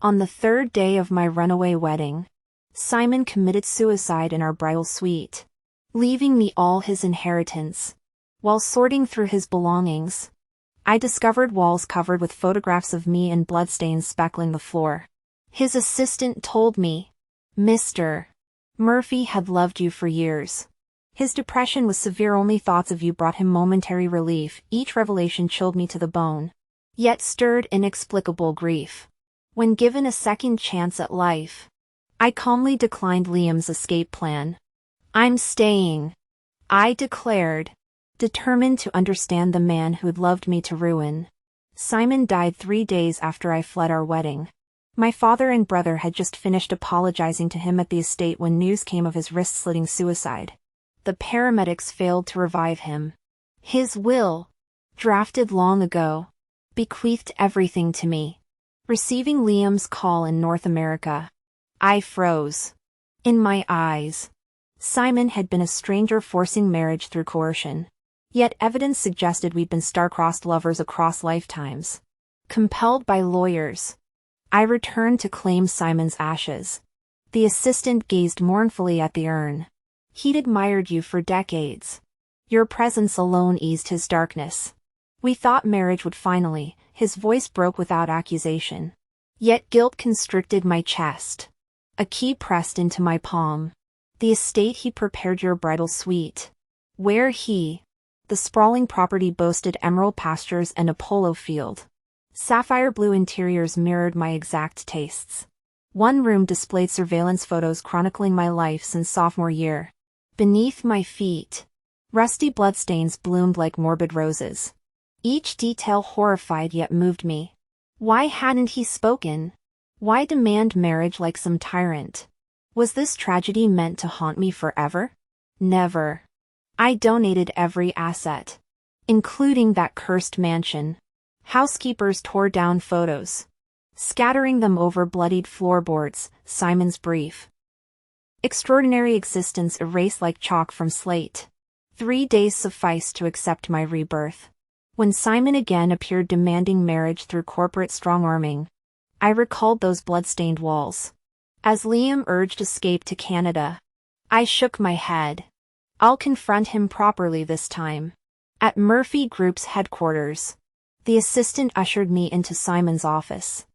On the third day of my runaway wedding, Simon committed suicide in our bridal suite, leaving me all his inheritance. While sorting through his belongings, I discovered walls covered with photographs of me and bloodstains speckling the floor. His assistant told me, "Mr. Murphy had loved you for years. His depression was severe, only thoughts of you brought him momentary relief." Each revelation chilled me to the bone, yet stirred inexplicable grief. When given a second chance at life, I calmly declined Liam's escape plan. "I'm staying," I declared, determined to understand the man who'd loved me to ruin. Simon died 3 days after I fled our wedding. My father and brother had just finished apologizing to him at the estate when news came of his wrist-slitting suicide. The paramedics failed to revive him. His will, drafted long ago, bequeathed everything to me. Receiving Liam's call in North America, I froze. In my eyes, Simon had been a stranger forcing marriage through coercion. Yet evidence suggested we'd been star-crossed lovers across lifetimes. Compelled by lawyers, I returned to claim Simon's ashes. The assistant gazed mournfully at the urn. "He'd admired you for decades. Your presence alone eased his darkness. We thought marriage would finally." His voice broke without accusation. Yet guilt constricted my chest. A key pressed into my palm. "The estate he prepared your bridal suite. Where he..." The sprawling property boasted emerald pastures and a polo field. Sapphire blue interiors mirrored my exact tastes. One room displayed surveillance photos chronicling my life since sophomore year. Beneath my feet, rusty bloodstains bloomed like morbid roses. Each detail horrified yet moved me. Why hadn't he spoken? Why demand marriage like some tyrant? Was this tragedy meant to haunt me forever? Never. I donated every asset, including that cursed mansion. Housekeepers tore down photos, scattering them over bloodied floorboards. Simon's brief, extraordinary existence erased like chalk from slate. 3 days sufficed to accept my rebirth. When Simon again appeared demanding marriage through corporate strong-arming, I recalled those blood-stained walls. As Liam urged escape to Canada, I shook my head. I'll confront him properly this time. At Murphy Group's headquarters, the assistant ushered me into Simon's office.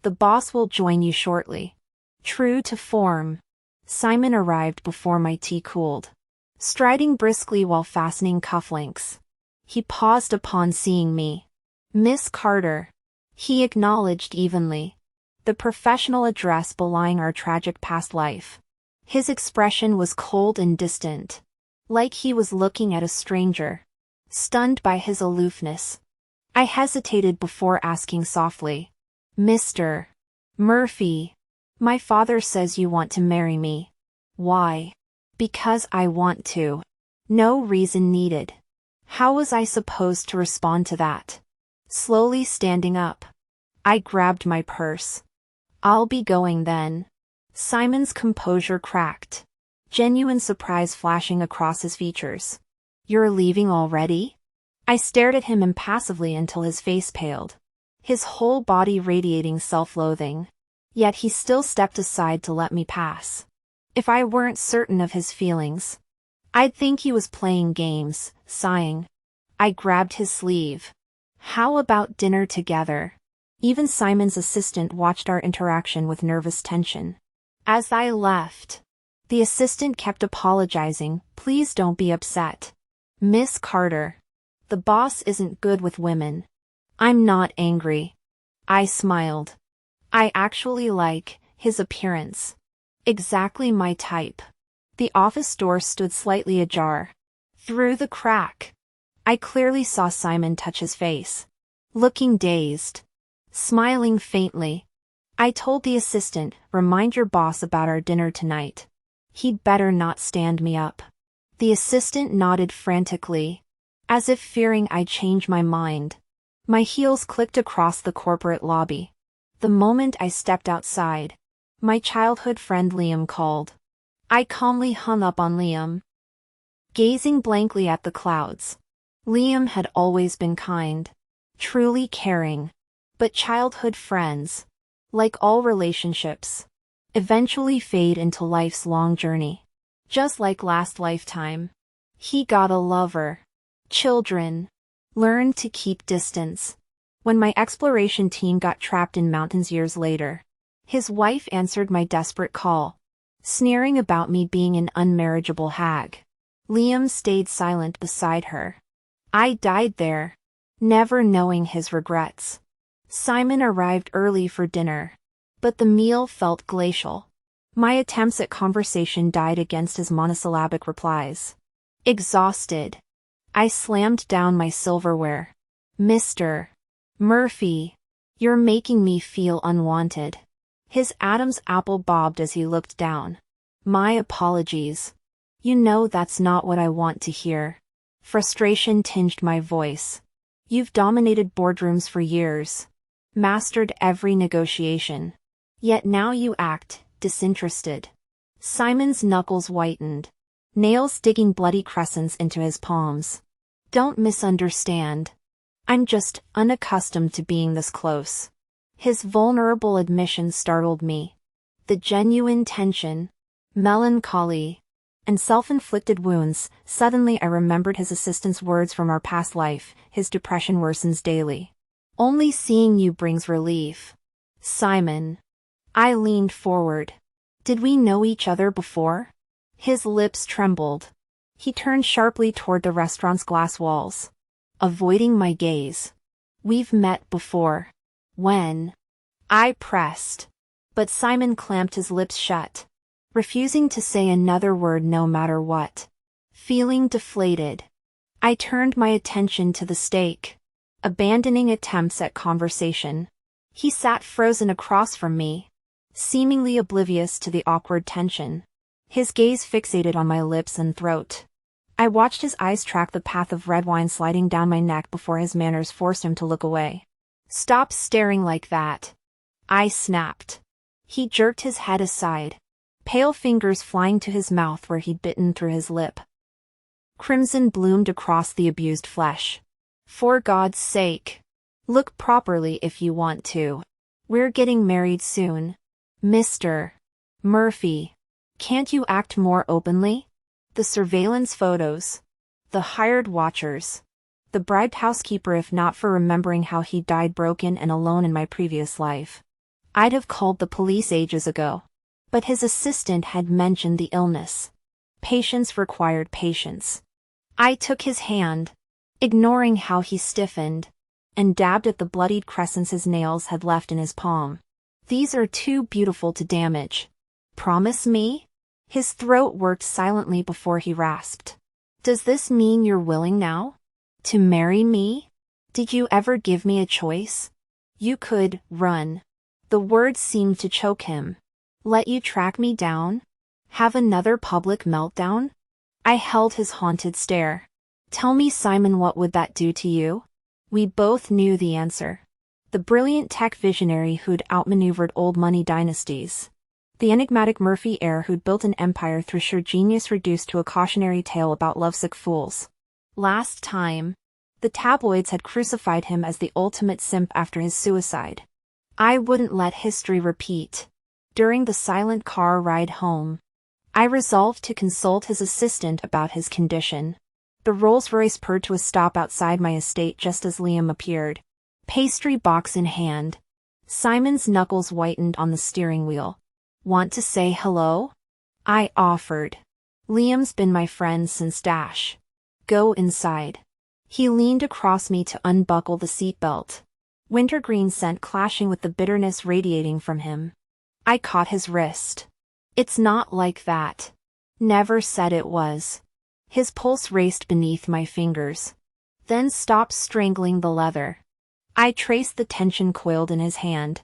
"The boss will join you shortly." True to form, Simon arrived before my tea cooled, striding briskly while fastening cufflinks. He paused upon seeing me. "Miss Carter," he acknowledged evenly, the professional address belying our tragic past life. His expression was cold and distant, like he was looking at a stranger. Stunned by his aloofness, I hesitated before asking softly, "Mr. Murphy, my father says you want to marry me." "Why?" "Because I want to. No reason needed." How was I supposed to respond to that? Slowly standing up, I grabbed my purse. "I'll be going then." Simon's composure cracked, genuine surprise flashing across his features. "You're leaving already?" I stared at him impassively until his face paled, his whole body radiating self-loathing. Yet he still stepped aside to let me pass. If I weren't certain of his feelings, I'd think he was playing games. Sighing, I grabbed his sleeve. "How about dinner together?" Even Simon's assistant watched our interaction with nervous tension. As I left, the assistant kept apologizing. "Please don't be upset, Miss Carter. The boss isn't good with women." "I'm not angry." I smiled. "I actually like his appearance. Exactly my type." The office door stood slightly ajar. Through the crack, I clearly saw Simon touch his face, looking dazed, smiling faintly. I told the assistant, "Remind your boss about our dinner tonight. He'd better not stand me up." The assistant nodded frantically, as if fearing I'd change my mind. My heels clicked across the corporate lobby. The moment I stepped outside, my childhood friend Liam called. I calmly hung up on Liam, gazing blankly at the clouds. Liam had always been kind, truly caring. But childhood friends, like all relationships, eventually fade into life's long journey. Just like last lifetime. He got a lover. Children. Learned to keep distance. When my exploration team got trapped in mountains years later, his wife answered my desperate call, sneering about me being an unmarriageable hag. Liam stayed silent beside her. I died there, never knowing his regrets. Simon arrived early for dinner, but the meal felt glacial. My attempts at conversation died against his monosyllabic replies. Exhausted, I slammed down my silverware. Mr. Murphy, you're making me feel unwanted. His Adam's apple bobbed as he looked down. My apologies. You know that's not what I want to hear. Frustration tinged my voice. You've dominated boardrooms for years, mastered every negotiation. Yet now you act disinterested. Simon's knuckles whitened, nails digging bloody crescents into his palms. Don't misunderstand. I'm just unaccustomed to being this close. His vulnerable admission startled me. The genuine tension, melancholy, and self-inflicted wounds. Suddenly I remembered his assistant's words from our past life. His depression worsens daily. Only seeing you brings relief. Simon. I leaned forward. Did we know each other before? His lips trembled. He turned sharply toward the restaurant's glass walls, avoiding my gaze. We've met before. When? I pressed. But Simon clamped his lips shut, refusing to say another word no matter what. Feeling deflated, I turned my attention to the steak, abandoning attempts at conversation. He sat frozen across from me, seemingly oblivious to the awkward tension. His gaze fixated on my lips and throat. I watched his eyes track the path of red wine sliding down my neck before his manners forced him to look away. Stop staring like that. I snapped. He jerked his head aside, pale fingers flying to his mouth where he'd bitten through his lip. Crimson bloomed across the abused flesh. For God's sake. Look properly if you want to. We're getting married soon. Mr. Murphy. Can't you act more openly? The surveillance photos. The hired watchers. The bribed housekeeper, if not for remembering how he died broken and alone in my previous life. I'd have called the police ages ago. But his assistant had mentioned the illness. Patience required patience. I took his hand, ignoring how he stiffened, and dabbed at the bloodied crescents his nails had left in his palm. These are too beautiful to damage. Promise me? His throat worked silently before he rasped. Does this mean you're willing now? To marry me? Did you ever give me a choice? You could run. The words seemed to choke him. Let you track me down? Have another public meltdown? I held his haunted stare. Tell me, Simon, what would that do to you? We both knew the answer. The brilliant tech visionary who'd outmaneuvered old money dynasties. The enigmatic Murphy heir who'd built an empire through sheer genius reduced to a cautionary tale about lovesick fools. Last time, the tabloids had crucified him as the ultimate simp after his suicide. I wouldn't let history repeat. During the silent car ride home, I resolved to consult his assistant about his condition. The Rolls-Royce purred to a stop outside my estate just as Liam appeared, pastry box in hand. Simon's knuckles whitened on the steering wheel. Want to say hello? I offered. Liam's been my friend since Dash. Go inside. He leaned across me to unbuckle the seatbelt. Wintergreen scent clashing with the bitterness radiating from him. I caught his wrist. It's not like that. Never said it was. His pulse raced beneath my fingers, then stopped strangling the leather. I traced the tension coiled in his hand.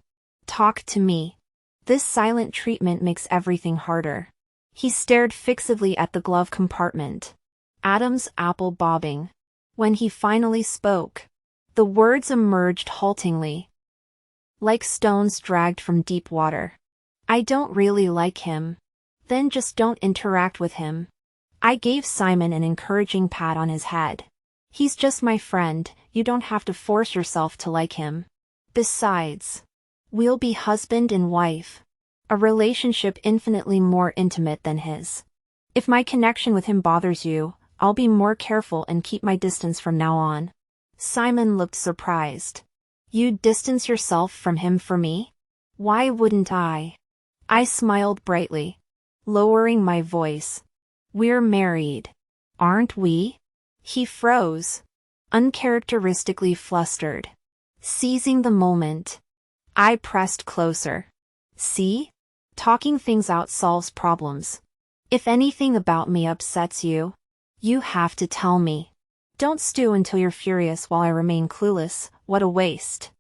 Talk to me. This silent treatment makes everything harder. He stared fixedly at the glove compartment, Adam's apple bobbing. When he finally spoke, the words emerged haltingly, like stones dragged from deep water. I don't really like him. Then just don't interact with him. I gave Simon an encouraging pat on his head. He's just my friend, you don't have to force yourself to like him. Besides, We'll be husband and wife. A relationship infinitely more intimate than his. If my connection with him bothers you, I'll be more careful and keep my distance from now on. Simon looked surprised. You'd distance yourself from him for me? Why wouldn't I? I smiled brightly, lowering my voice. We're married, aren't we? He froze, uncharacteristically flustered. Seizing the moment, I pressed closer. See? Talking things out solves problems. If anything about me upsets you, you have to tell me. Don't stew until you're furious while I remain clueless. What a waste.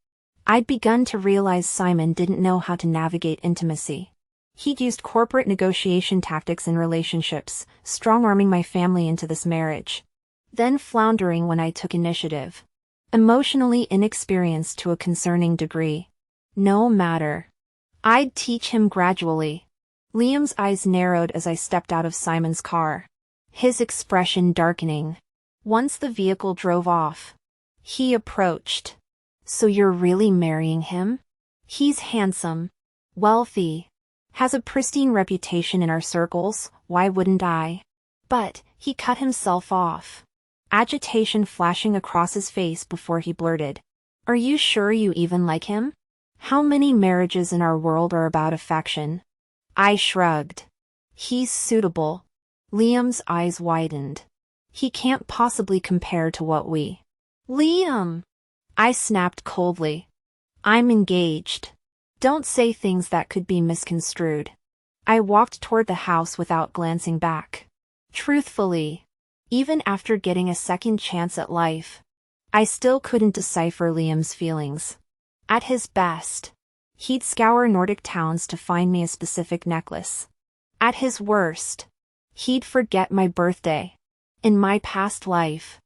I'd begun to realize Simon didn't know how to navigate intimacy. He'd used corporate negotiation tactics in relationships, strong-arming my family into this marriage. Then floundering when I took initiative. Emotionally inexperienced to a concerning degree. No matter. I'd teach him gradually. Liam's eyes narrowed as I stepped out of Simon's car. His expression darkening. Once the vehicle drove off, he approached. So you're really marrying him? He's handsome, wealthy, has a pristine reputation in our circles, why wouldn't I? But, he cut himself off. Agitation flashing across his face before he blurted. Are you sure you even like him? How many marriages in our world are about affection? I shrugged. He's suitable. Liam's eyes widened. He can't possibly compare to what we... Liam! I snapped coldly. I'm engaged. Don't say things that could be misconstrued. I walked toward the house without glancing back. Truthfully, even after getting a second chance at life, I still couldn't decipher Liam's feelings. At his best, he'd scour Nordic towns to find me a specific necklace. At his worst, he'd forget my birthday. In my past life,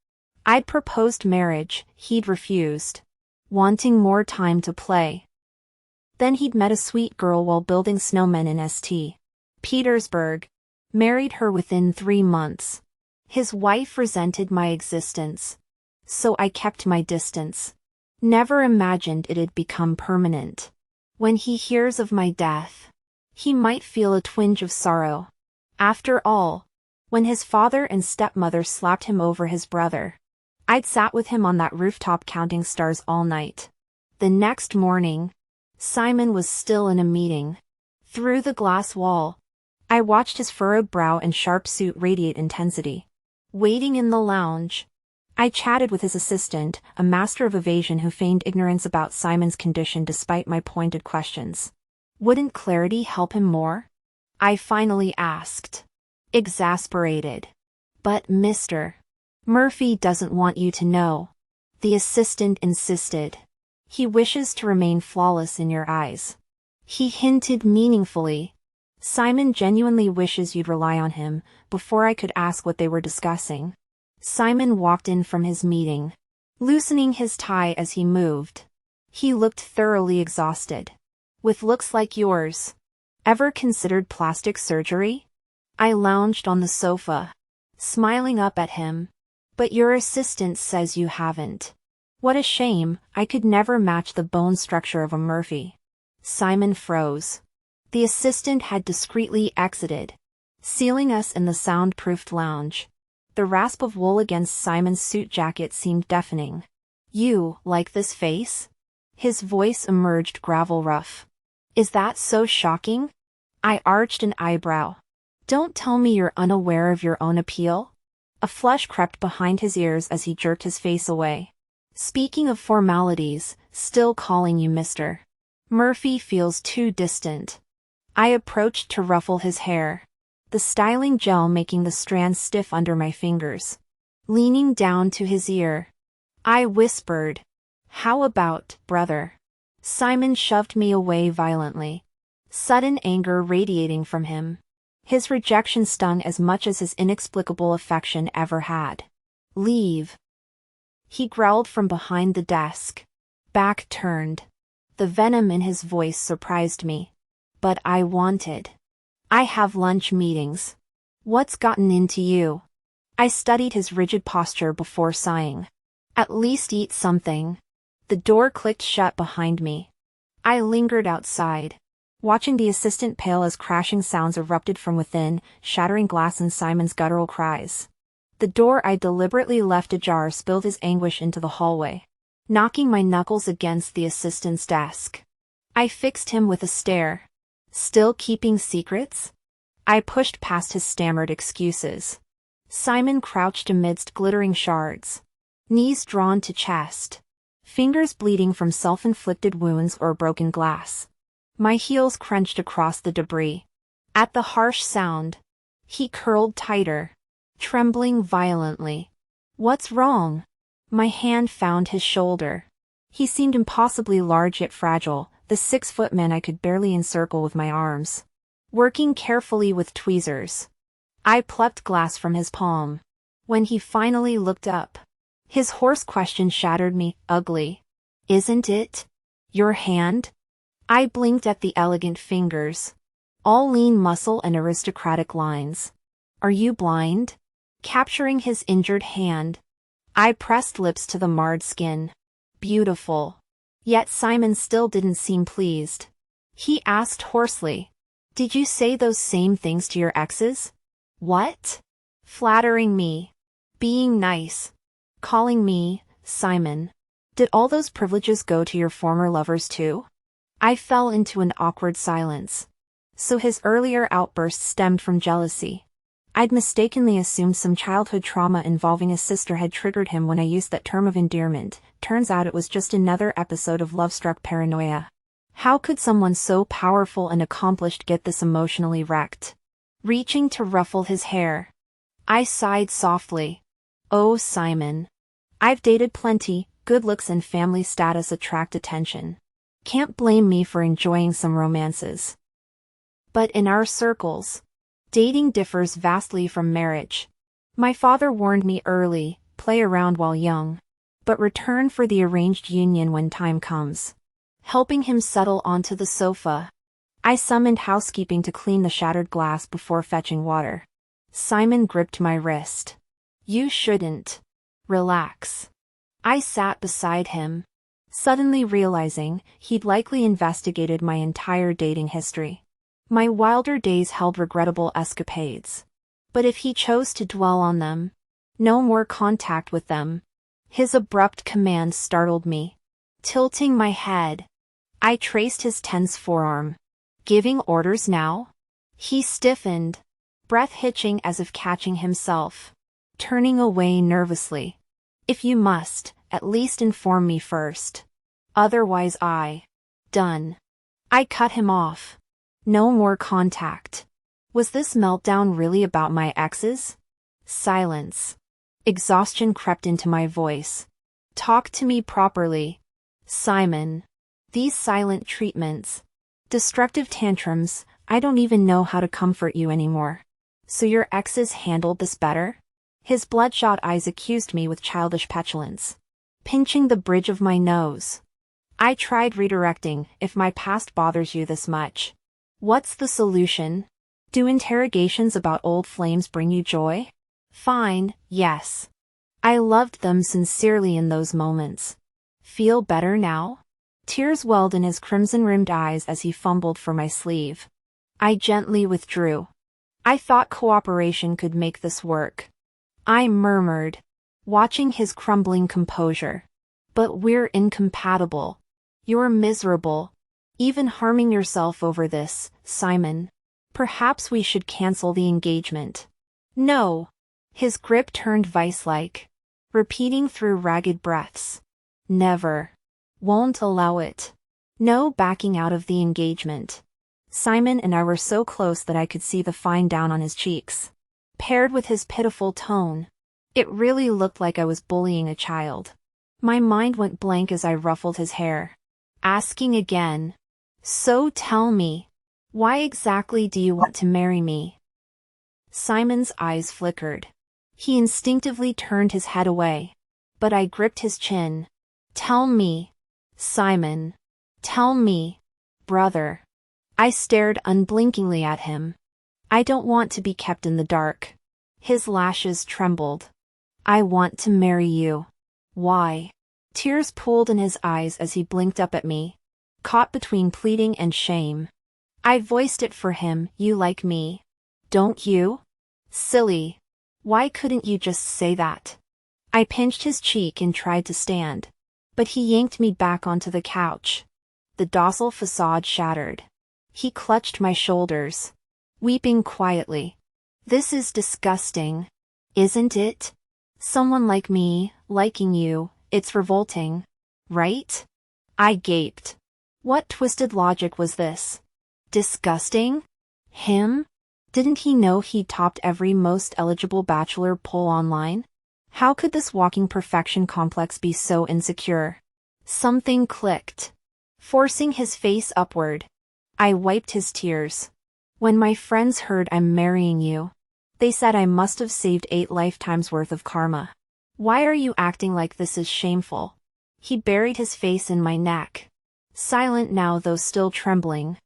I'd proposed marriage, he'd refused, wanting more time to play. Then he'd met a sweet girl while building snowmen in St. Petersburg, married her within 3 months. His wife resented my existence, so I kept my distance. Never imagined it'd become permanent. When he hears of my death, he might feel a twinge of sorrow. After all, when his father and stepmother slapped him over his brother, I'd sat with him on that rooftop counting stars all night. The next morning, Simon was still in a meeting. Through the glass wall, I watched his furrowed brow and sharp suit radiate intensity. Waiting in the lounge, I chatted with his assistant, a master of evasion who feigned ignorance about Simon's condition despite my pointed questions. Wouldn't clarity help him more? I finally asked. Exasperated. But Mr. Murphy doesn't want you to know. The assistant insisted. He wishes to remain flawless in your eyes. He hinted meaningfully. Simon genuinely wishes you'd rely on him. Before I could ask what they were discussing, Simon walked in from his meeting, loosening his tie as he moved. He looked thoroughly exhausted. With looks like yours. Ever considered plastic surgery? I lounged on the sofa, smiling up at him. But your assistant says you haven't. What a shame, I could never match the bone structure of a Murphy. Simon froze. The assistant had discreetly exited, sealing us in the soundproofed lounge. The rasp of wool against Simon's suit jacket seemed deafening. You like this face? His voice emerged gravel rough. Is that so shocking? I arched an eyebrow. Don't tell me you're unaware of your own appeal? A flush crept behind his ears as he jerked his face away. Speaking of formalities, still calling you Mr. Murphy feels too distant. I approached to ruffle his hair, the styling gel making the strands stiff under my fingers. Leaning down to his ear, I whispered, "How about, brother?" Simon shoved me away violently, sudden anger radiating from him. His rejection stung as much as his inexplicable affection ever had. Leave. He growled from behind the desk, back turned. The venom in his voice surprised me. But I wanted. I have lunch meetings. What's gotten into you? I studied his rigid posture before sighing. At least eat something. The door clicked shut behind me. I lingered outside, watching the assistant pale as crashing sounds erupted from within, shattering glass and Simon's guttural cries. The door I deliberately left ajar spilled his anguish into the hallway, knocking my knuckles against the assistant's desk. I fixed him with a stare. Still keeping secrets? I pushed past his stammered excuses. Simon crouched amidst glittering shards, knees drawn to chest, fingers bleeding from self-inflicted wounds or broken glass. My heels crunched across the debris. At the harsh sound, he curled tighter, trembling violently. "What's wrong?" My hand found his shoulder. He seemed impossibly large yet fragile, the 6-foot man I could barely encircle with my arms. Working carefully with tweezers, I plucked glass from his palm. When he finally looked up, his hoarse question shattered me. "Ugly, isn't it? Your hand?" I blinked at the elegant fingers, all lean muscle and aristocratic lines. "Are you blind?" Capturing his injured hand, I pressed lips to the marred skin. "Beautiful." Yet Simon still didn't seem pleased. He asked hoarsely, "Did you say those same things to your exes?" "What?" "Flattering me. Being nice. Calling me Simon. Did all those privileges go to your former lovers too?" I fell into an awkward silence. So his earlier outbursts stemmed from jealousy. I'd mistakenly assumed some childhood trauma involving a sister had triggered him when I used that term of endearment. Turns out it was just another episode of love-struck paranoia. How could someone so powerful and accomplished get this emotionally wrecked? Reaching to ruffle his hair, I sighed softly. "Oh, Simon. I've dated plenty, good looks and family status attract attention. Can't blame me for enjoying some romances. But in our circles, dating differs vastly from marriage. My father warned me early, play around while young, but return for the arranged union when time comes." Helping him settle onto the sofa, I summoned housekeeping to clean the shattered glass before fetching water. Simon gripped my wrist. "You shouldn't. Relax." I sat beside him, suddenly realizing he'd likely investigated my entire dating history. My wilder days held regrettable escapades. But if he chose to dwell on them, no more contact with them. His abrupt command startled me. Tilting my head, I traced his tense forearm. "Giving orders now?" He stiffened, breath hitching as if catching himself, turning away nervously. "If you must, at least inform me first. Otherwise Done." I cut him off. No more contact. Was this meltdown really about my exes? Silence. Exhaustion crept into my voice. "Talk to me properly, Simon." These silent treatments, destructive tantrums, I don't even know how to comfort you anymore. "So your exes handled this better?" His bloodshot eyes accused me with childish petulance, pinching the bridge of my nose. I tried redirecting. "If my past bothers you this much, what's the solution? Do interrogations about old flames bring you joy?" "Fine, yes. I loved them sincerely in those moments. Feel better now?" Tears welled in his crimson-rimmed eyes as he fumbled for my sleeve. I gently withdrew. I thought cooperation could make this work. I murmured, watching his crumbling composure. "But we're incompatible. You're miserable. Even harming yourself over this, Simon. Perhaps we should cancel the engagement." "No." His grip turned vice-like, repeating through ragged breaths. "Never. Won't allow it. No backing out of the engagement." Simon and I were so close that I could see the fine down on his cheeks. Paired with his pitiful tone, it really looked like I was bullying a child. My mind went blank as I ruffled his hair, asking again, "So tell me, why exactly do you want to marry me?" Simon's eyes flickered. He instinctively turned his head away, but I gripped his chin. "Tell me, Simon. Tell me, brother." I stared unblinkingly at him. "I don't want to be kept in the dark." His lashes trembled. "I want to marry you." "Why?" Tears pooled in his eyes as he blinked up at me. caught between pleading and shame. I voiced it for him, "You like me, don't you?" Silly. Why couldn't you just say that? I pinched his cheek and tried to stand, but he yanked me back onto the couch. The docile facade shattered. He clutched my shoulders, weeping quietly. "This is disgusting, isn't it? Someone like me, liking you, it's revolting, right?" I gaped. What twisted logic was this? Disgusting? Him? Didn't he know he'd topped every most eligible bachelor poll online? How could this walking perfection complex be so insecure? Something clicked. Forcing his face upward, I wiped his tears. "When my friends heard I'm marrying you, they said I must have saved 8 lifetimes worth of karma. Why are you acting like this is shameful?" He buried his face in my neck, silent now though still trembling.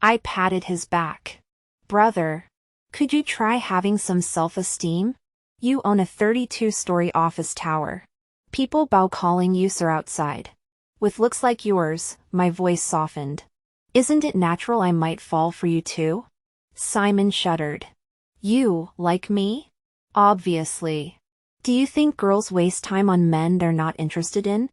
I patted his back. "Brother, could you try having some self-esteem? You own a 32-story office tower. People bow calling you sir outside. With looks like yours," my voice softened. "Isn't it natural I might fall for you too?" Simon shuddered. "You like me? Obviously. Do you think girls waste time on men they're not interested in?"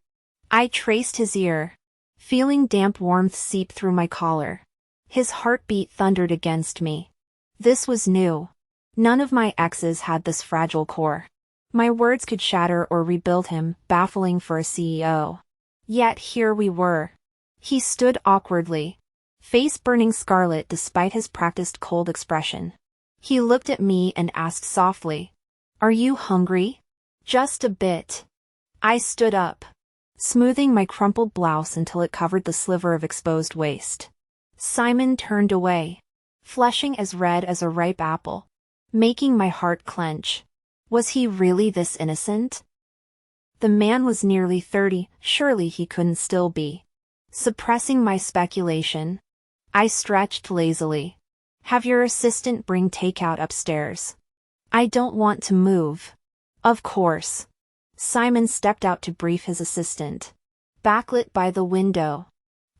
I traced his ear, feeling damp warmth seep through my collar. His heartbeat thundered against me. This was new. None of my exes had this fragile core. My words could shatter or rebuild him, baffling for a CEO. Yet here we were. He stood awkwardly, face burning scarlet despite his practiced cold expression. He looked at me and asked softly, "Are you hungry?" "Just a bit." I stood up, smoothing my crumpled blouse until it covered the sliver of exposed waist. Simon turned away, flushing as red as a ripe apple, making my heart clench. Was he really this innocent? The man was nearly 30, surely he couldn't still be. Suppressing my speculation, I stretched lazily. "Have your assistant bring takeout upstairs." "I don't want to move." "Of course." Simon stepped out to brief his assistant. Backlit by the window,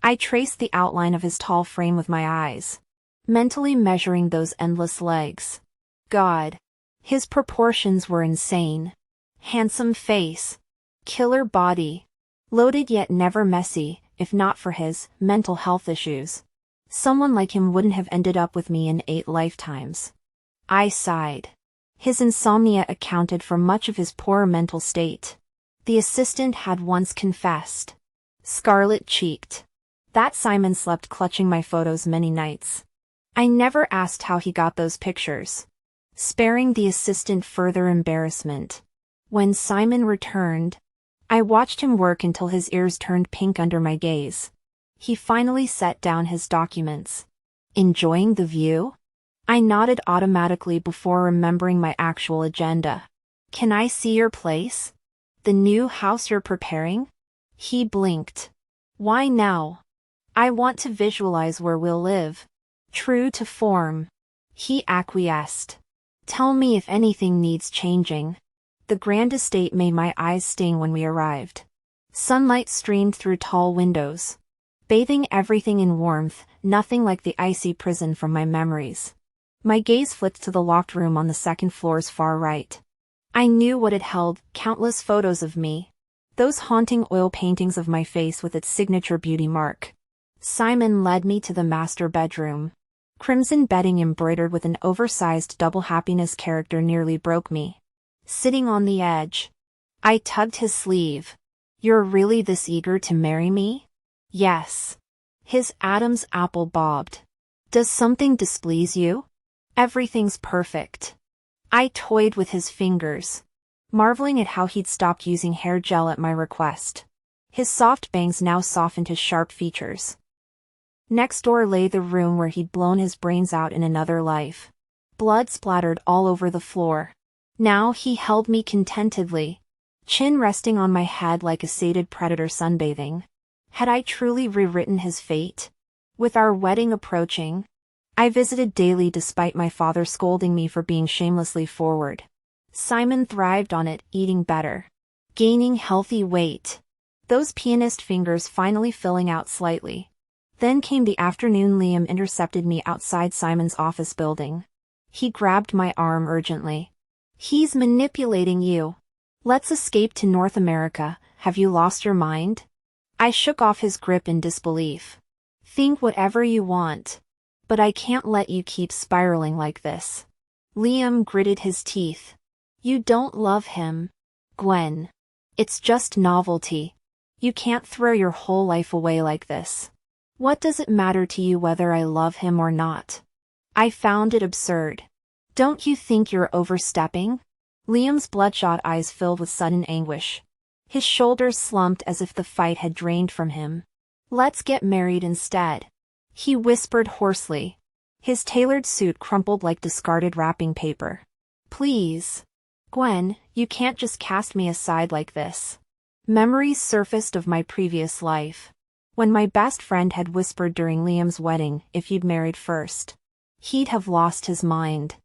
I traced the outline of his tall frame with my eyes, mentally measuring those endless legs. God, his proportions were insane. Handsome face, killer body, loaded yet never messy, if not for his mental health issues. Someone like him wouldn't have ended up with me in 8 lifetimes. I sighed. His insomnia accounted for much of his poor mental state. The assistant had once confessed. Scarlet-cheeked. That Simon slept clutching my photos many nights. I never asked how he got those pictures, sparing the assistant further embarrassment. When Simon returned, I watched him work until his ears turned pink under my gaze. He finally set down his documents. "Enjoying the view?" I nodded automatically before remembering my actual agenda. "Can I see your place? The new house you're preparing?" He blinked. "Why now?" "I want to visualize where we'll live." True to form, he acquiesced. "Tell me if anything needs changing." The grand estate made my eyes sting when we arrived. Sunlight streamed through tall windows, bathing everything in warmth, nothing like the icy prison from my memories. My gaze flicked to the locked room on the second floor's far right. I knew what it held, countless photos of me. Those haunting oil paintings of my face with its signature beauty mark. Simon led me to the master bedroom. Crimson bedding embroidered with an oversized double happiness character nearly broke me. Sitting on the edge, I tugged his sleeve. "You're really this eager to marry me?" "Yes." His Adam's apple bobbed. "Does something displease you?" "Everything's perfect." I toyed with his fingers, marveling at how he'd stopped using hair gel at my request. His soft bangs now softened his sharp features. Next door lay the room where he'd blown his brains out in another life. Blood splattered all over the floor. Now he held me contentedly, chin resting on my head like a sated predator sunbathing. Had I truly rewritten his fate? With our wedding approaching, I visited daily despite my father scolding me for being shamelessly forward. Simon thrived on it, eating better, gaining healthy weight. Those pianist fingers finally filling out slightly. Then came the afternoon. Liam intercepted me outside Simon's office building. He grabbed my arm urgently. "He's manipulating you. Let's escape to North America. Have you lost your mind?" I shook off his grip in disbelief. "Think whatever you want. But I can't let you keep spiraling like this." Liam gritted his teeth. "You don't love him, Gwen. It's just novelty. You can't throw your whole life away like this. What does it matter to you whether I love him or not?" I found it absurd. "Don't you think you're overstepping?" Liam's bloodshot eyes filled with sudden anguish. His shoulders slumped as if the fight had drained from him. "Let's get married instead," he whispered hoarsely. His tailored suit crumpled like discarded wrapping paper. "Please. Gwen, you can't just cast me aside like this." Memories surfaced of my previous life. When my best friend had whispered during Liam's wedding, "If you'd married first, he'd have lost his mind.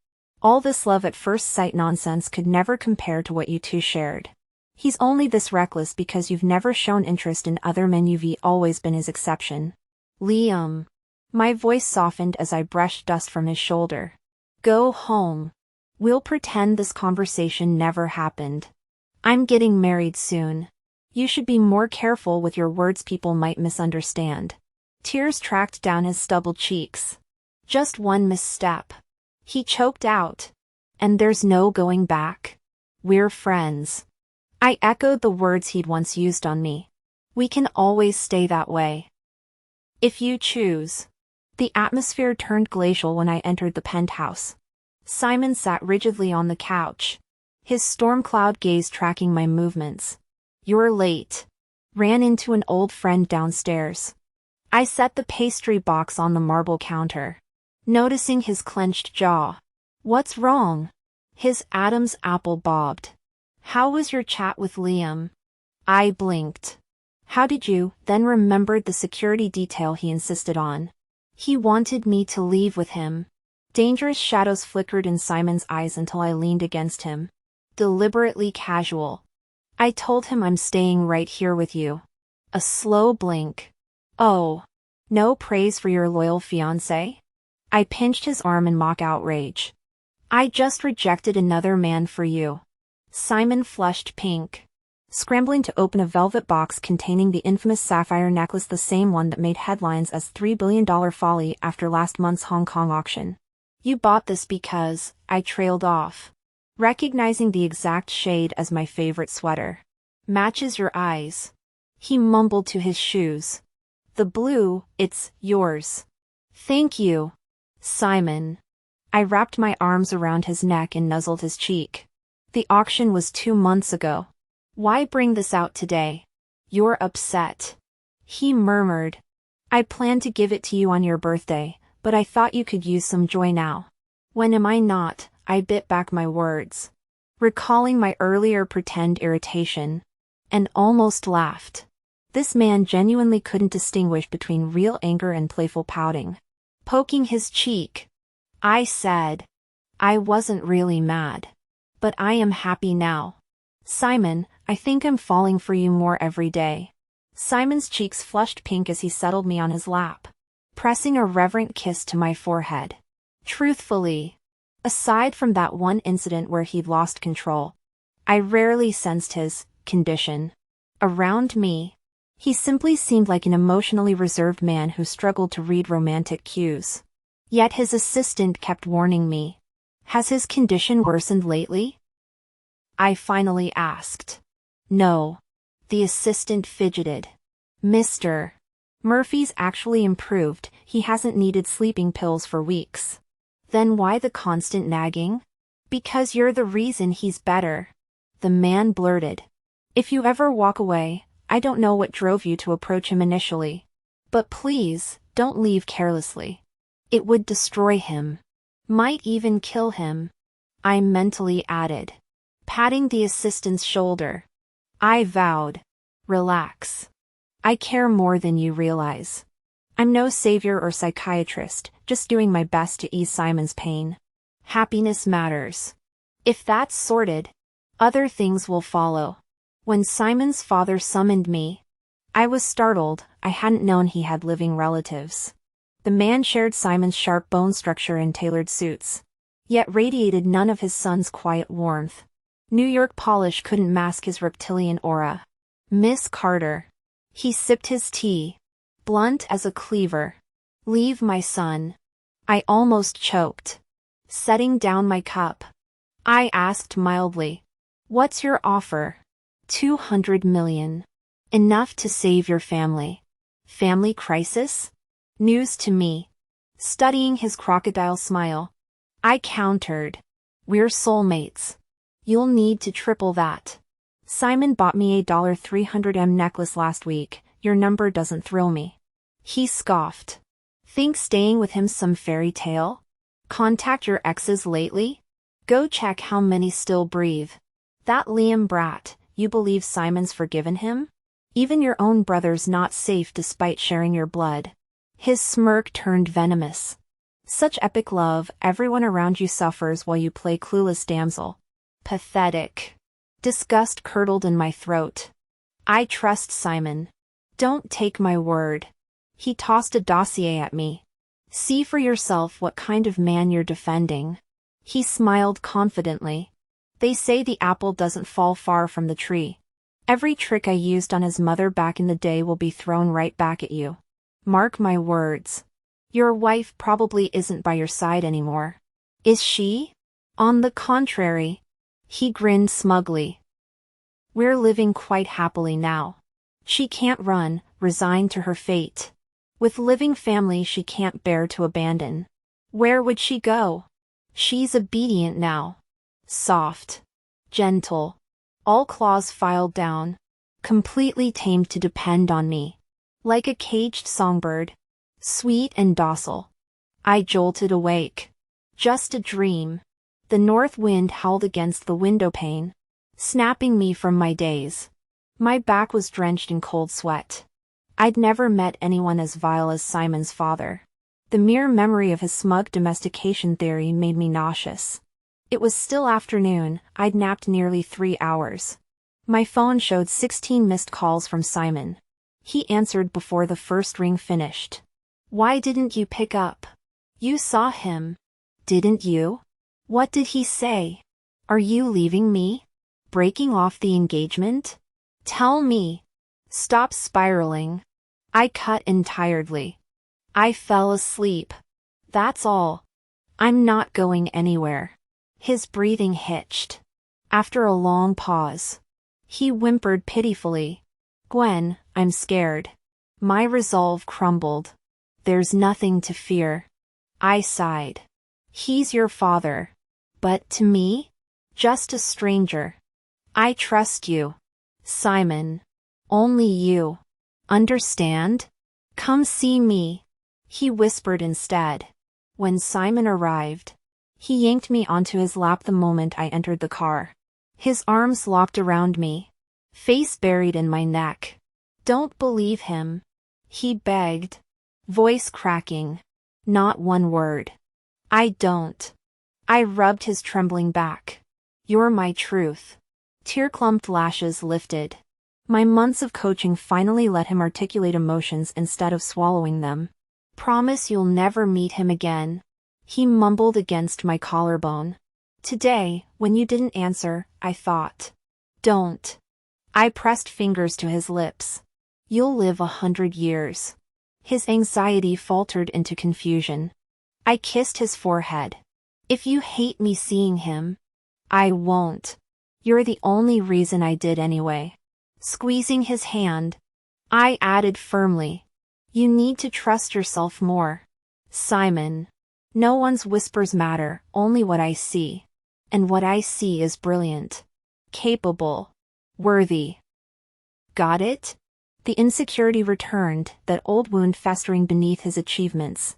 All this love at first sight nonsense could never compare to what you two shared. He's only this reckless because you've never shown interest in other men. You've always been his exception." "Liam." My voice softened as I brushed dust from his shoulder. "Go home. We'll pretend this conversation never happened. I'm getting married soon. You should be more careful with your words. People might misunderstand." Tears tracked down his stubbled cheeks. "Just one misstep," he choked out, "and there's no going back. We're friends." I echoed the words he'd once used on me. "We can always stay that way. If you choose." The atmosphere turned glacial when I entered the penthouse. Simon sat rigidly on the couch, his storm cloud gaze tracking my movements. "You're late." Ran into an old friend downstairs. I set the pastry box on the marble counter, noticing his clenched jaw. "What's wrong?" His Adam's apple bobbed. "How was your chat with Liam?" I blinked. "How did you?" Then remembered the security detail he insisted on. He wanted me to leave with him. Dangerous shadows flickered in Simon's eyes until I leaned against him. Deliberately casual. "I told him I'm staying right here with you." A slow blink. "Oh. No praise for your loyal fiancé?" I pinched his arm in mock outrage. "I just rejected another man for you." Simon flushed pink, scrambling to open a velvet box containing the infamous sapphire necklace, the same one that made headlines as $3 billion folly after last month's Hong Kong auction. "You bought this because," I trailed off, recognizing the exact shade as my favorite sweater. "Matches your eyes." He mumbled to his shoes. "The blue, it's yours." "Thank you, Simon." I wrapped my arms around his neck and nuzzled his cheek. "The auction was 2 months ago. Why bring this out today?" "You're upset," he murmured. "I planned to give it to you on your birthday, but I thought you could use some joy now." "When am I not?" I bit back my words, recalling my earlier pretend irritation, and almost laughed. This man genuinely couldn't distinguish between real anger and playful pouting. Poking his cheek, I said, "I wasn't really mad. But I am happy now. Simon, I think I'm falling for you more every day." Simon's cheeks flushed pink as he settled me on his lap, pressing a reverent kiss to my forehead. Truthfully, aside from that one incident where he'd lost control, I rarely sensed his condition around me. He simply seemed like an emotionally reserved man who struggled to read romantic cues. Yet his assistant kept warning me. "Has his condition worsened lately?" I finally asked. "No." The assistant fidgeted. "Mr. Murphy's actually improved. He hasn't needed sleeping pills for weeks." "Then why the constant nagging?" "Because you're the reason he's better," the man blurted. "If you ever walk away, I don't know what drove you to approach him initially. But please, don't leave carelessly. It would destroy him. Might even kill him," I mentally added, patting the assistant's shoulder. I vowed, "Relax. I care more than you realize. I'm no savior or psychiatrist, just doing my best to ease Simon's pain. Happiness matters. If that's sorted, other things will follow." When Simon's father summoned me, I was startled. I hadn't known he had living relatives. The man shared Simon's sharp bone structure and tailored suits, yet radiated none of his son's quiet warmth. New York polish couldn't mask his reptilian aura. Miss Carter. He sipped his tea, blunt as a cleaver. Leave my son. I almost choked. Setting down my cup, I asked mildly, "What's your offer?" 200 million. Enough to save your family. Family crisis? News to me. Studying his crocodile smile, I countered, "We're soulmates. You'll need to triple that. Simon bought me a $300M necklace last week. Your number doesn't thrill me." He scoffed. Think staying with him some fairy tale? Contact your exes lately? Go check how many still breathe. That Liam brat, you believe Simon's forgiven him? Even your own brother's not safe despite sharing your blood. His smirk turned venomous. Such epic love, everyone around you suffers while you play clueless damsel. Pathetic. Disgust curdled in my throat. I trust Simon. Don't take my word. He tossed a dossier at me. See for yourself what kind of man you're defending. He smiled confidently. They say the apple doesn't fall far from the tree. Every trick I used on his mother back in the day will be thrown right back at you. Mark my words. Your wife probably isn't by your side anymore. Is she? On the contrary. He grinned smugly. We're living quite happily now. She can't run, resigned to her fate. With living family she can't bear to abandon. Where would she go? She's obedient now. Soft. Gentle. All claws filed down. Completely tamed to depend on me. Like a caged songbird. Sweet and docile. I jolted awake. Just a dream. The north wind howled against the window pane, snapping me from my daze. My back was drenched in cold sweat. I'd never met anyone as vile as Simon's father. The mere memory of his smug domestication theory made me nauseous. It was still afternoon. I'd napped nearly 3 hours. My phone showed 16 missed calls from Simon. He answered before the first ring finished. Why didn't you pick up? You saw him. Didn't you? What did he say? Are you leaving me? Breaking off the engagement? Tell me. Stop spiraling. I cut in tiredly. I fell asleep. That's all. I'm not going anywhere. His breathing hitched. After a long pause, he whimpered pitifully. Gwen, I'm scared. My resolve crumbled. There's nothing to fear. I sighed. He's your father. But to me? Just a stranger. I trust you. Simon. Only you. Understand? Come see me. He whispered instead. When Simon arrived, he yanked me onto his lap the moment I entered the car. His arms locked around me, face buried in my neck. Don't believe him. He begged, voice cracking. Not one word. I don't. I rubbed his trembling back. You're my truth. Tear-clumped lashes lifted. My months of coaching finally let him articulate emotions instead of swallowing them. Promise you'll never meet him again. He mumbled against my collarbone. Today, when you didn't answer, I thought. Don't. I pressed fingers to his lips. You'll live 100 years. His anxiety faltered into confusion. I kissed his forehead. If you hate me seeing him, I won't. You're the only reason I did anyway. Squeezing his hand, I added firmly. You need to trust yourself more. Simon. No one's whispers matter, only what I see. And what I see is brilliant. Capable. Worthy. Got it? The insecurity returned, that old wound festering beneath his achievements.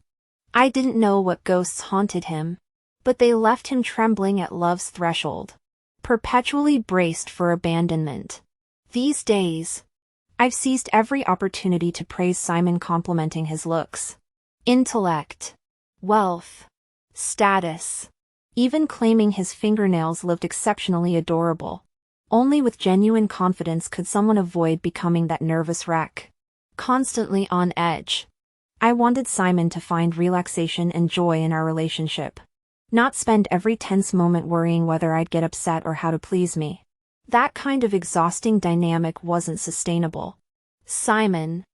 I didn't know what ghosts haunted him, but they left him trembling at love's threshold, perpetually braced for abandonment. These days, I've seized every opportunity to praise Simon, complimenting his looks, intellect, wealth, status, even claiming his fingernails looked exceptionally adorable. Only with genuine confidence could someone avoid becoming that nervous wreck. Constantly on edge. I wanted Simon to find relaxation and joy in our relationship. Not spend every tense moment worrying whether I'd get upset or how to please me. That kind of exhausting dynamic wasn't sustainable. Simon,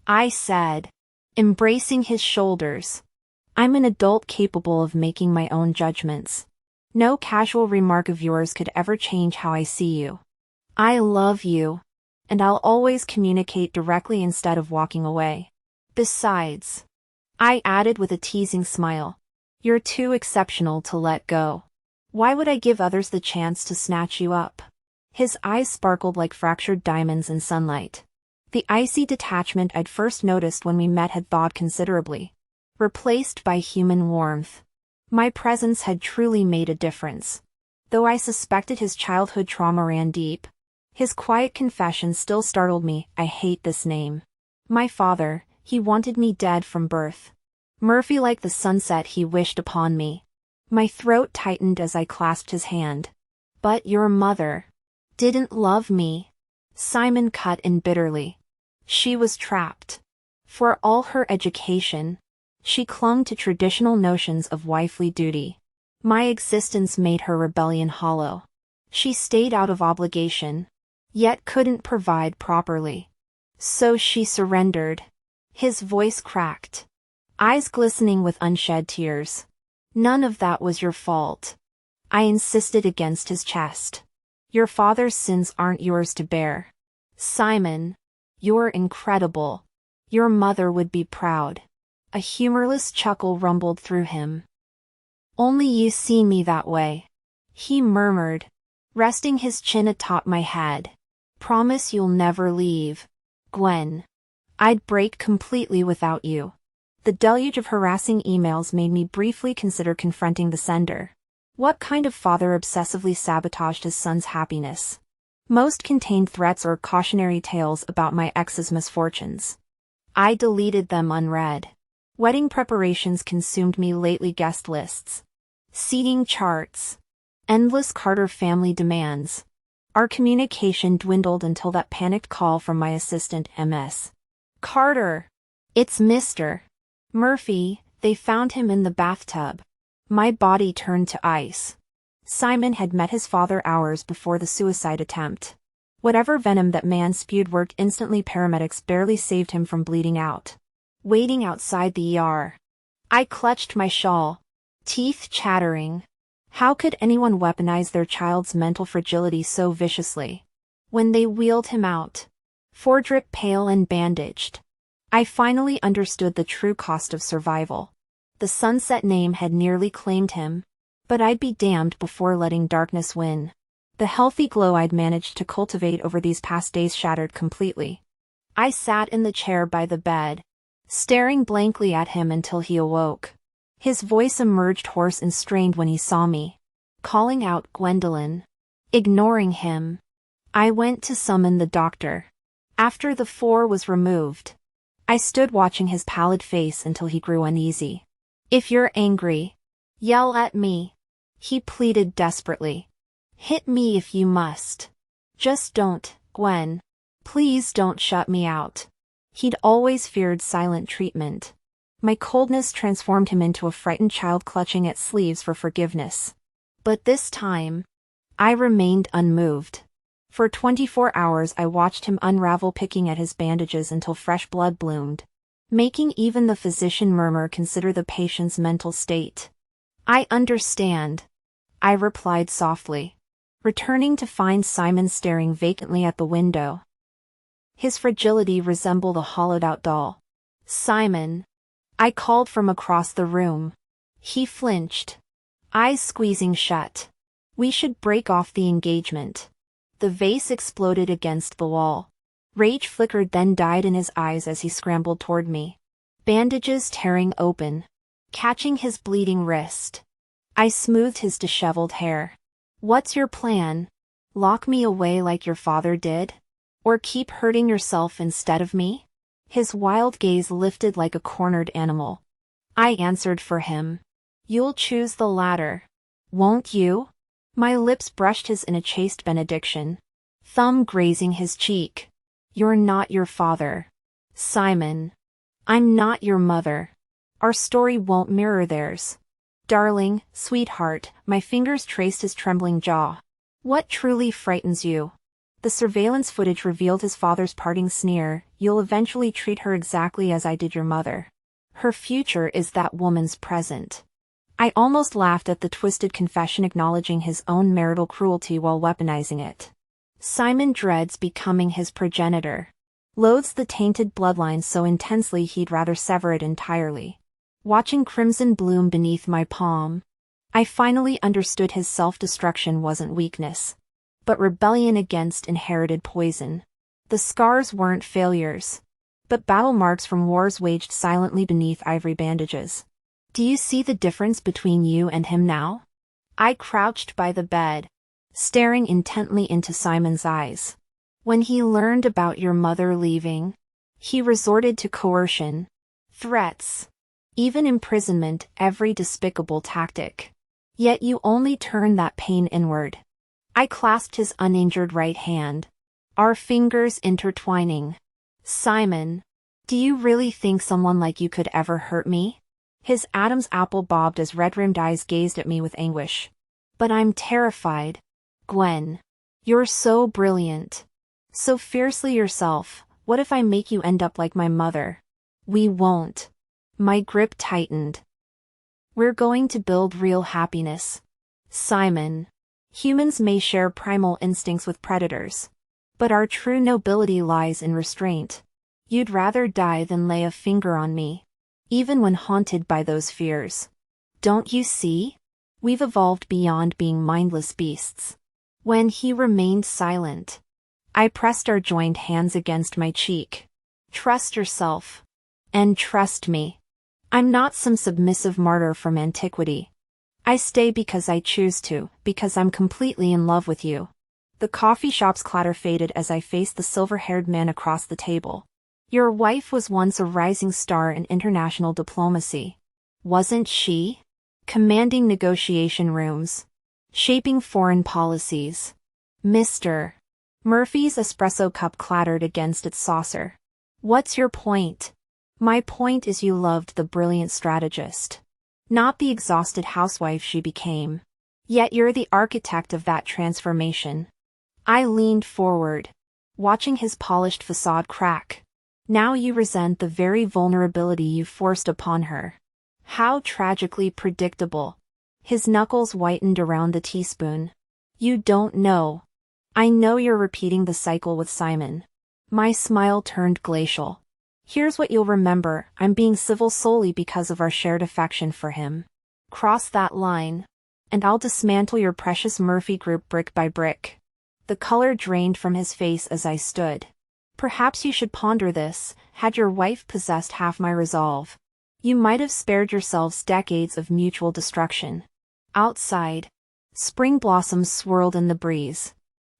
I said, embracing his shoulders. I'm an adult capable of making my own judgments. No casual remark of yours could ever change how I see you. I love you, and I'll always communicate directly instead of walking away. Besides, I added with a teasing smile, you're too exceptional to let go. Why would I give others the chance to snatch you up? His eyes sparkled like fractured diamonds in sunlight. The icy detachment I'd first noticed when we met had thawed considerably, replaced by human warmth. My presence had truly made a difference. Though I suspected his childhood trauma ran deep, his quiet confession still startled me. I hate this name. My father, he wanted me dead from birth. Murphy like the sunset he wished upon me. My throat tightened as I clasped his hand. But your mother didn't love me. Simon cut in bitterly. She was trapped. For all her education, she clung to traditional notions of wifely duty. My existence made her rebellion hollow. She stayed out of obligation, yet couldn't provide properly. So she surrendered. His voice cracked, eyes glistening with unshed tears. None of that was your fault. I insisted against his chest. Your father's sins aren't yours to bear. Simon, you're incredible. Your mother would be proud. A humorless chuckle rumbled through him. Only you see me that way, he murmured, resting his chin atop my head. Promise you'll never leave, Gwen. I'd break completely without you. The deluge of harassing emails made me briefly consider confronting the sender. What kind of father obsessively sabotaged his son's happiness? Most contained threats or cautionary tales about my ex's misfortunes. I deleted them unread. Wedding preparations consumed me lately, guest lists, seating charts, endless Carter family demands. Our communication dwindled until that panicked call from my assistant, Ms. Carter. It's Mr. Murphy. They found him in the bathtub. My body turned to ice. Simon had met his father hours before the suicide attempt. Whatever venom that man spewed worked instantly. Paramedics barely saved him from bleeding out. Waiting outside the ER. I clutched my shawl, teeth chattering. How could anyone weaponize their child's mental fragility so viciously? When they wheeled him out, foredrip pale and bandaged, I finally understood the true cost of survival. The sunset name had nearly claimed him, but I'd be damned before letting darkness win. The healthy glow I'd managed to cultivate over these past days shattered completely. I sat in the chair by the bed, staring blankly at him until he awoke. His voice emerged hoarse and strained when he saw me, calling out Gwendolyn. Ignoring him, I went to summon the doctor. After the floor was removed, I stood watching his pallid face until he grew uneasy. If you're angry, yell at me, he pleaded desperately. Hit me if you must. Just don't, Gwen. Please don't shut me out. He'd always feared silent treatment. My coldness transformed him into a frightened child clutching at sleeves for forgiveness. But this time, I remained unmoved. For 24 hours I watched him unravel, picking at his bandages until fresh blood bloomed, making even the physician murmur, consider the patient's mental state. I understand, I replied softly, returning to find Simon staring vacantly at the window. His fragility resembled a hollowed-out doll. Simon, I called from across the room. He flinched, eyes squeezing shut. We should break off the engagement. The vase exploded against the wall. Rage flickered then died in his eyes as he scrambled toward me, bandages tearing open, catching his bleeding wrist. I smoothed his disheveled hair. What's your plan? Lock me away like your father did? Or keep hurting yourself instead of me? His wild gaze lifted like a cornered animal. I answered for him. You'll choose the latter, won't you? My lips brushed his in a chaste benediction, thumb grazing his cheek. You're not your father. Simon. I'm not your mother. Our story won't mirror theirs. Darling, sweetheart, my fingers traced his trembling jaw. What truly frightens you? The surveillance footage revealed his father's parting sneer. You'll eventually treat her exactly as I did your mother. Her future is that woman's present. I almost laughed at the twisted confession acknowledging his own marital cruelty while weaponizing it. Simon dreads becoming his progenitor. Loathes the tainted bloodline so intensely he'd rather sever it entirely. Watching crimson bloom beneath my palm, I finally understood his self-destruction wasn't weakness, but rebellion against inherited poison. The scars weren't failures, but battle marks from wars waged silently beneath ivory bandages. Do you see the difference between you and him now? I crouched by the bed, staring intently into Simon's eyes. When he learned about your mother leaving, he resorted to coercion, threats, even imprisonment, every despicable tactic. Yet you only turned that pain inward. I clasped his uninjured right hand, our fingers intertwining. Simon, do you really think someone like you could ever hurt me? His Adam's apple bobbed as red-rimmed eyes gazed at me with anguish. But I'm terrified. Gwen. You're so brilliant. So fiercely yourself. What if I make you end up like my mother? We won't. My grip tightened. We're going to build real happiness. Simon. Humans may share primal instincts with predators, but our true nobility lies in restraint. You'd rather die than lay a finger on me, even when haunted by those fears. Don't you see? We've evolved beyond being mindless beasts. When he remained silent, I pressed our joined hands against my cheek. Trust yourself. And trust me. I'm not some submissive martyr from antiquity. I stay because I choose to, because I'm completely in love with you. The coffee shop's clatter faded as I faced the silver-haired man across the table. Your wife was once a rising star in international diplomacy. Wasn't she? Commanding negotiation rooms. Shaping foreign policies. Mr. Murphy's espresso cup clattered against its saucer. What's your point? My point is you loved the brilliant strategist, not the exhausted housewife she became. Yet you're the architect of that transformation. I leaned forward, watching his polished facade crack. Now you resent the very vulnerability you forced upon her. How tragically predictable. His knuckles whitened around the teaspoon. You don't know. I know you're repeating the cycle with Simon. My smile turned glacial. Here's what you'll remember, I'm being civil solely because of our shared affection for him. Cross that line, and I'll dismantle your precious Murphy group brick by brick. The color drained from his face as I stood. Perhaps you should ponder this. Had your wife possessed half my resolve, you might have spared yourselves decades of mutual destruction. Outside, spring blossoms swirled in the breeze.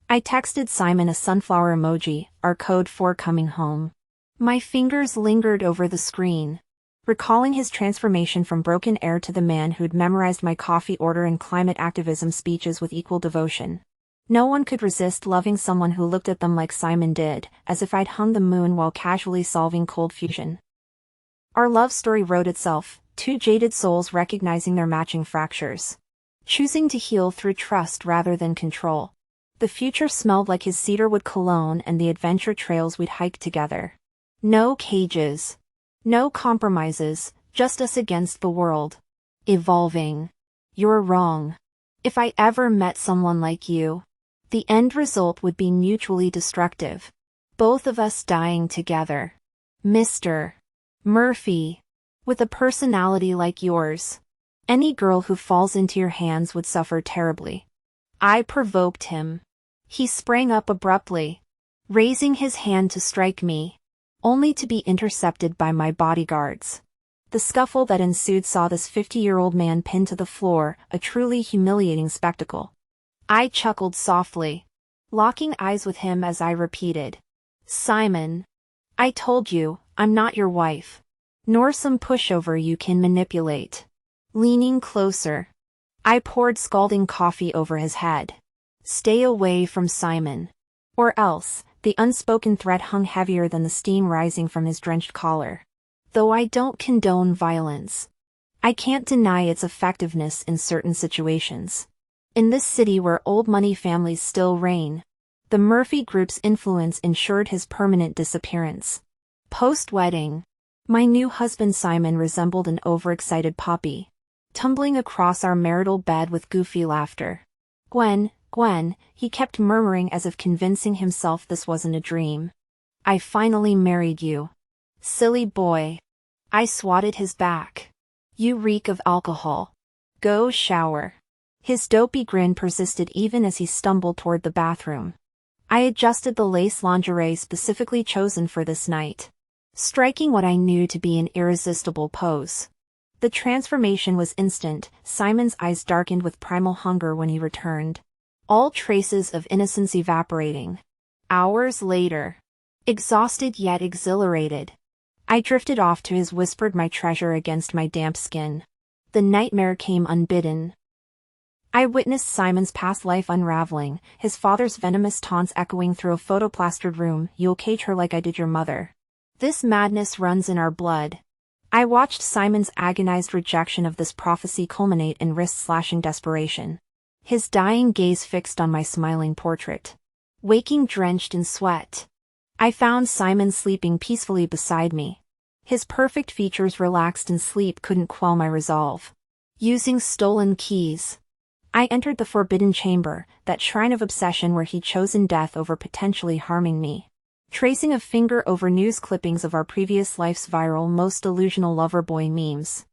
I texted Simon a sunflower emoji, our code for coming home. My fingers lingered over the screen, recalling his transformation from broken heir to the man who'd memorized my coffee order and climate activism speeches with equal devotion. No one could resist loving someone who looked at them like Simon did, as if I'd hung the moon while casually solving cold fusion. Our love story wrote itself, two jaded souls recognizing their matching fractures, choosing to heal through trust rather than control. The future smelled like his cedarwood cologne and the adventure trails we'd hike together. No cages. No compromises, just us against the world. Evolving. You're wrong. If I ever met someone like you, the end result would be mutually destructive. Both of us dying together. Mr. Murphy. With a personality like yours, any girl who falls into your hands would suffer terribly. I provoked him. He sprang up abruptly, raising his hand to strike me, only to be intercepted by my bodyguards. The scuffle that ensued saw this 50-year-old man pinned to the floor, a truly humiliating spectacle. I chuckled softly, locking eyes with him as I repeated, Simon, I told you, I'm not your wife, nor some pushover you can manipulate. Leaning closer, I poured scalding coffee over his head. Stay away from Simon. Or else, the unspoken threat hung heavier than the steam rising from his drenched collar. Though I don't condone violence, I can't deny its effectiveness in certain situations. In this city where old money families still reign, the Murphy Group's influence ensured his permanent disappearance. Post-wedding, my new husband Simon resembled an overexcited puppy, tumbling across our marital bed with goofy laughter. Gwen, he kept murmuring as if convincing himself this wasn't a dream. I finally married you. Silly boy. I swatted his back. You reek of alcohol. Go shower. His dopey grin persisted even as he stumbled toward the bathroom. I adjusted the lace lingerie specifically chosen for this night, striking what I knew to be an irresistible pose. The transformation was instant. Simon's eyes darkened with primal hunger when he returned, all traces of innocence evaporating. Hours later, exhausted yet exhilarated, I drifted off to his whispered my treasure against my damp skin. The nightmare came unbidden. I witnessed Simon's past life unraveling, his father's venomous taunts echoing through a photoplastered room. You'll cage her like I did your mother. This madness runs in our blood. I watched Simon's agonized rejection of this prophecy culminate in wrist-slashing desperation, his dying gaze fixed on my smiling portrait. Waking drenched in sweat, I found Simon sleeping peacefully beside me. His perfect features relaxed and sleep couldn't quell my resolve. Using stolen keys, I entered the forbidden chamber, that shrine of obsession where he'd chosen death over potentially harming me. Tracing a finger over news clippings of our previous life's viral most delusional lover boy memes,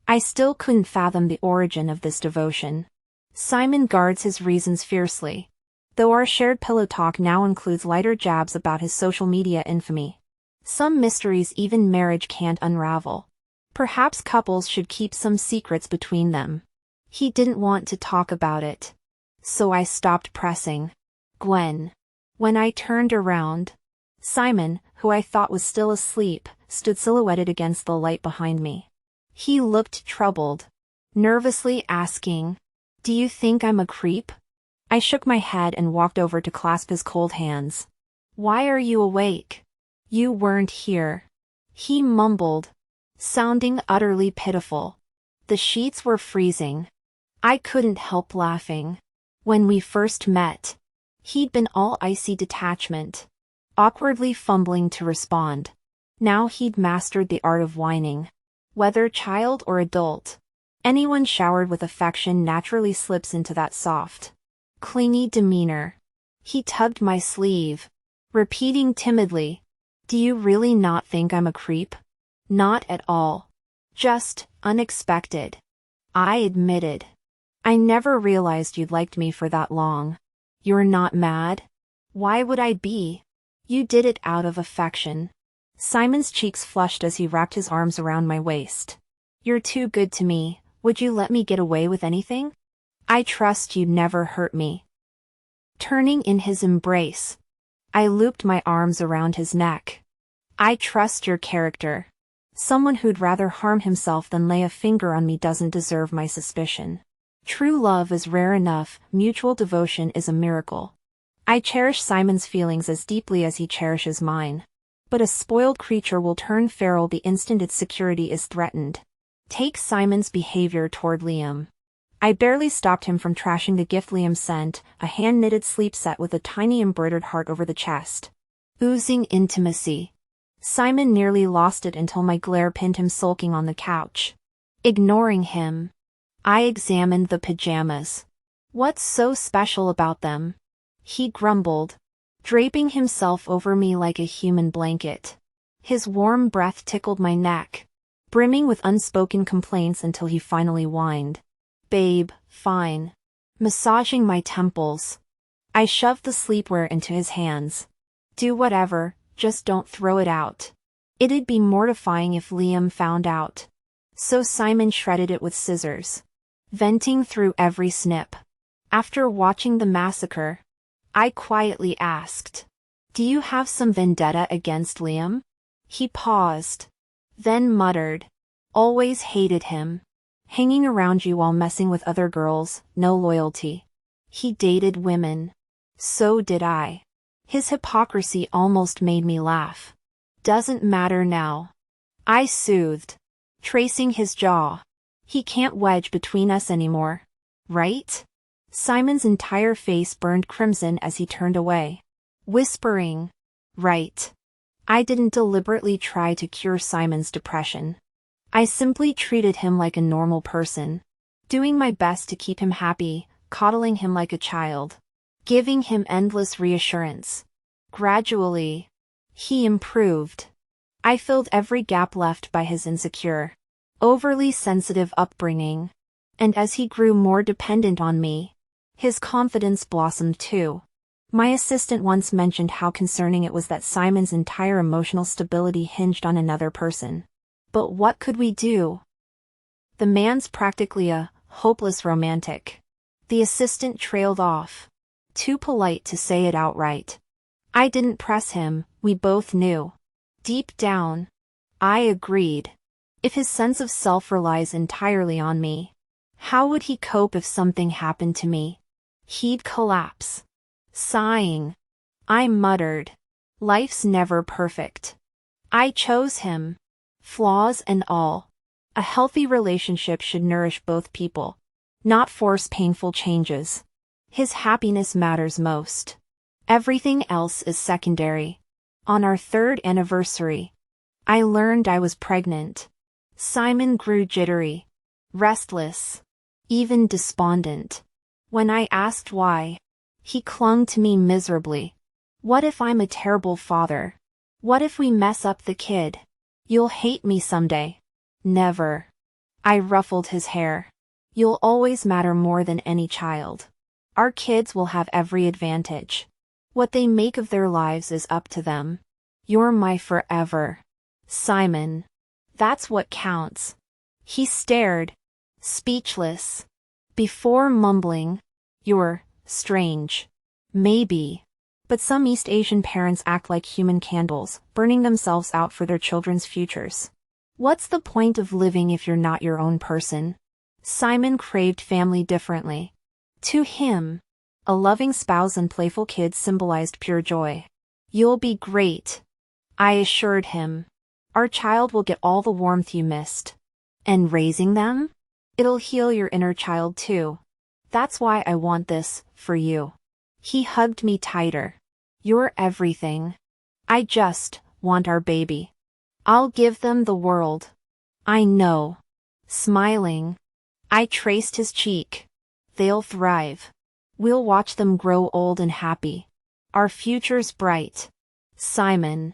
I still couldn't fathom the origin of this devotion. Simon guards his reasons fiercely, though our shared pillow talk now includes lighter jabs about his social media infamy. Some mysteries even marriage can't unravel. Perhaps couples should keep some secrets between them. He didn't want to talk about it, so I stopped pressing. Gwen. When I turned around, Simon, who I thought was still asleep, stood silhouetted against the light behind me. He looked troubled, nervously asking, "Do you think I'm a creep?" I shook my head and walked over to clasp his cold hands. "Why are you awake? You weren't here," he mumbled, sounding utterly pitiful. The sheets were freezing. I couldn't help laughing. When we first met, he'd been all icy detachment, awkwardly fumbling to respond. Now he'd mastered the art of whining. Whether child or adult, anyone showered with affection naturally slips into that soft, clingy demeanor. He tugged my sleeve, repeating timidly, "Do you really not think I'm a creep?" "Not at all. Just unexpected," I admitted. "I never realized you'd liked me for that long." "You're not mad?" "Why would I be? You did it out of affection." Simon's cheeks flushed as he wrapped his arms around my waist. "You're too good to me. Would you let me get away with anything? I trust you'd never hurt me." Turning in his embrace, I looped my arms around his neck. "I trust your character. Someone who'd rather harm himself than lay a finger on me doesn't deserve my suspicion. True love is rare enough, mutual devotion is a miracle. I cherish Simon's feelings as deeply as he cherishes mine. But a spoiled creature will turn feral the instant its security is threatened. Take Simon's behavior toward Liam. I barely stopped him from trashing the gift Liam sent, a hand-knitted sleep set with a tiny embroidered heart over the chest. Oozing intimacy. Simon nearly lost it until my glare pinned him sulking on the couch. Ignoring him, I examined the pajamas. "What's so special about them?" he grumbled, draping himself over me like a human blanket. His warm breath tickled my neck, brimming with unspoken complaints until he finally whined. "Babe, fine." Massaging my temples, I shoved the sleepwear into his hands. "Do whatever, just don't throw it out. It'd be mortifying if Liam found out." So Simon shredded it with scissors, venting through every snip. After watching the massacre, I quietly asked, "Do you have some vendetta against Liam?" He paused, then muttered, "Always hated him. Hanging around you while messing with other girls, no loyalty. He dated women. So did I." His hypocrisy almost made me laugh. Doesn't matter now. I soothed, tracing his jaw. He can't wedge between us anymore, right? Simon's entire face burned crimson as he turned away, whispering, right. I didn't deliberately try to cure Simon's depression. I simply treated him like a normal person, doing my best to keep him happy, coddling him like a child, giving him endless reassurance. Gradually, he improved. I filled every gap left by his insecure, overly sensitive upbringing, and as he grew more dependent on me, his confidence blossomed too. My assistant once mentioned how concerning it was that Simon's entire emotional stability hinged on another person. But what could we do? The man's practically a hopeless romantic. The assistant trailed off, too polite to say it outright. I didn't press him, we both knew. Deep down, I agreed. If his sense of self relies entirely on me, how would he cope if something happened to me? He'd collapse. Sighing, I muttered, life's never perfect. I chose him, flaws and all. A healthy relationship should nourish both people, not force painful changes. His happiness matters most. Everything else is secondary. On our 3rd anniversary, I learned I was pregnant. Simon grew jittery, restless, even despondent. When I asked why, he clung to me miserably. What if I'm a terrible father? What if we mess up the kid? You'll hate me someday. Never. I ruffled his hair. You'll always matter more than any child. Our kids will have every advantage. What they make of their lives is up to them. You're my forever. Simon. That's what counts. He stared, speechless, before mumbling, You're strange. Maybe. But some East Asian parents act like human candles, burning themselves out for their children's futures. What's the point of living if you're not your own person? Simon craved family differently. To him, a loving spouse and playful kids symbolized pure joy. You'll be great, I assured him. Our child will get all the warmth you missed. And raising them? It'll heal your inner child too. That's why I want this, for you. He hugged me tighter. You're everything. I just want our baby. I'll give them the world. I know. Smiling, I traced his cheek. They'll thrive. We'll watch them grow old and happy. Our future's bright. Simon.